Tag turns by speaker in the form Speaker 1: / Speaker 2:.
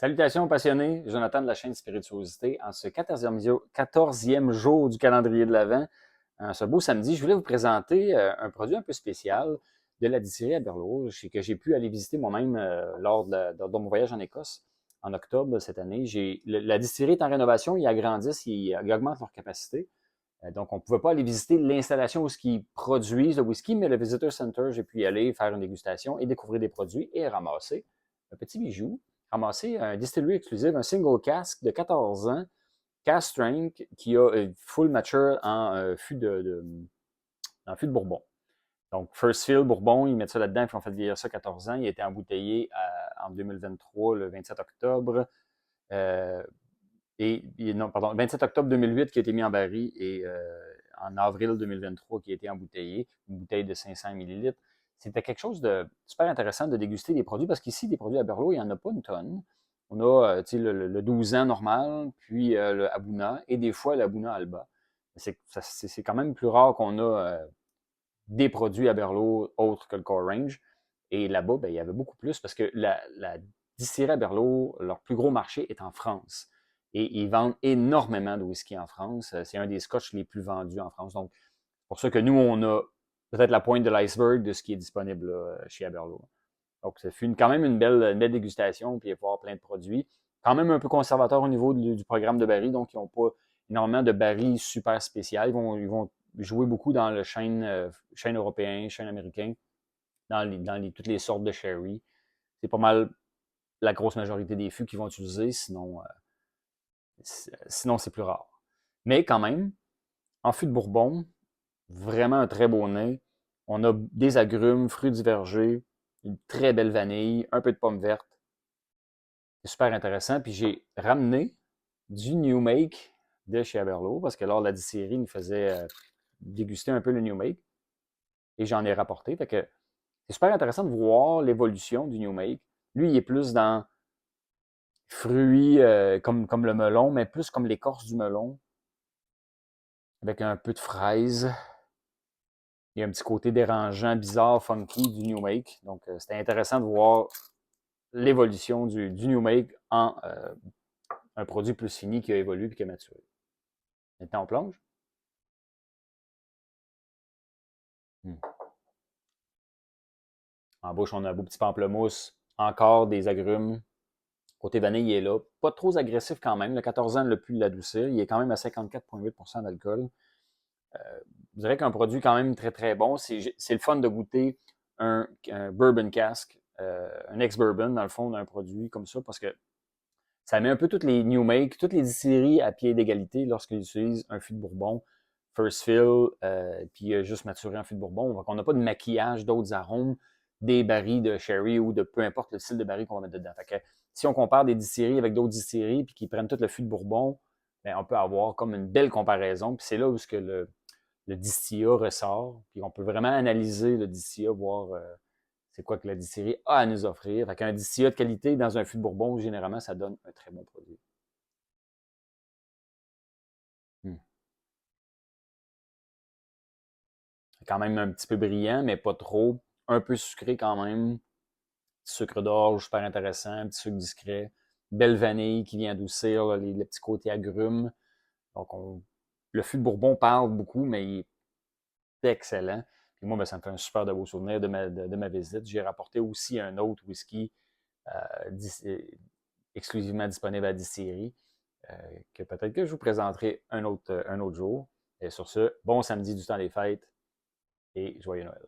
Speaker 1: Salutations passionnés, Jonathan de la chaîne Spirituosité. En ce 14e jour du calendrier de l'Avent, en ce beau samedi, je voulais vous présenter un produit un peu spécial de la distillerie à Berlot que j'ai pu aller visiter moi-même lors de mon voyage en Écosse en octobre cette année. La distillerie est en rénovation, ils agrandissent, ils augmentent leur capacité. Donc, on ne pouvait pas aller visiter l'installation où ils produisent le whisky, mais le Visitor Center, j'ai pu y aller faire une dégustation et découvrir des produits et ramasser un petit bijou, ramasser un distillery exclusive, un single cask de 14 ans, cask strength, qui a full mature en fût de Bourbon. Donc, First Fill Bourbon, ils mettent ça là-dedans, puis on fait vieillir ça 14 ans. Il a été embouteillé en 2023, le 27 octobre. Euh, non, pardon, 27 octobre 2008 qui a été mis en baril et en avril 2023 qui a été embouteillé, une bouteille de 500 millilitres. C'était quelque chose de super intéressant de déguster des produits parce qu'ici, des produits à Berlot, il n'y en a pas une tonne. On a le 12 ans normal, puis le Abuna et des fois l'Abuna Alba. C'est quand même plus rare qu'on a des produits à Berlot autres que le Core Range. Et là-bas, ben, il y avait beaucoup plus parce que la distillerie à Berlot, leur plus gros marché est en France. Et ils vendent énormément de whisky en France. C'est un des scotch les plus vendus en France. Donc, c'est pour ça que nous, on a peut-être la pointe de l'iceberg de ce qui est disponible là, chez Aberlour. Donc, ça fut quand même une belle dégustation, puis il va y avoir plein de produits. Quand même un peu conservateur au niveau du programme de baril, donc ils n'ont pas énormément de barils super spéciaux. Ils vont jouer beaucoup dans le chêne européen, chêne américain, toutes les sortes de sherry. C'est pas mal la grosse majorité des fûts qu'ils vont utiliser, sinon c'est plus rare. Mais quand même, en fût de Bourbon, vraiment un très beau nez. On a des agrumes, fruits du verger, une très belle vanille, un peu de pomme verte. C'est super intéressant. Puis j'ai ramené du New Make de chez Aberlour parce que lors de la distillerie, il nous faisait déguster un peu le New Make et j'en ai rapporté. Fait que c'est super intéressant de voir l'évolution du New Make. Lui, il est plus dans fruits comme le melon, mais plus comme l'écorce du melon, avec un peu de fraise. Il y a un petit côté dérangeant, bizarre, funky du New Make. Donc, c'était intéressant de voir l'évolution du New Make en un produit plus fini qui a évolué et qui a maturé. Maintenant, on plonge. Hmm. En bouche, on a un beau petit pamplemousse, encore des agrumes. Côté vanille, il est là. Pas trop agressif quand même. Le 14 ans, le plus l'adoucir. Il est quand même à 54,8% d'alcool. Je dirais qu'un produit quand même très très bon. C'est le fun de goûter un bourbon cask, un ex-bourbon dans le fond d'un produit comme ça parce que ça met un peu toutes les new make, toutes les distilleries à pied d'égalité lorsqu'ils utilisent un fût de Bourbon, first fill, puis juste maturé en fût de Bourbon. Donc on n'a pas de maquillage d'autres arômes, des barils de sherry ou de peu importe le style de baril qu'on va mettre dedans. Fait que, si on compare des distilleries avec d'autres distilleries puis qu'ils prennent tout le fût de Bourbon, ben, on peut avoir comme une belle comparaison. Puis c'est là où ce que le distillat ressort. Puis on peut vraiment analyser le distillat, voir c'est quoi que la distillerie a à nous offrir. Fait qu'un distillat de qualité dans un fût de Bourbon, généralement, ça donne un très bon produit. Hmm. Quand même un petit peu brillant, mais pas trop. Un peu sucré quand même. Petit sucre d'orge, super intéressant. Un petit sucre discret. Belle vanille qui vient adoucir là, les petits côtés agrumes. Donc, le fût de Bourbon parle beaucoup, mais il est excellent. Puis moi, ben, ça me fait un super de beau souvenir de ma visite. J'ai rapporté aussi un autre whisky exclusivement disponible à la distillerie, que peut-être que je vous présenterai un autre jour. Et sur ce, bon samedi du temps des fêtes et joyeux Noël.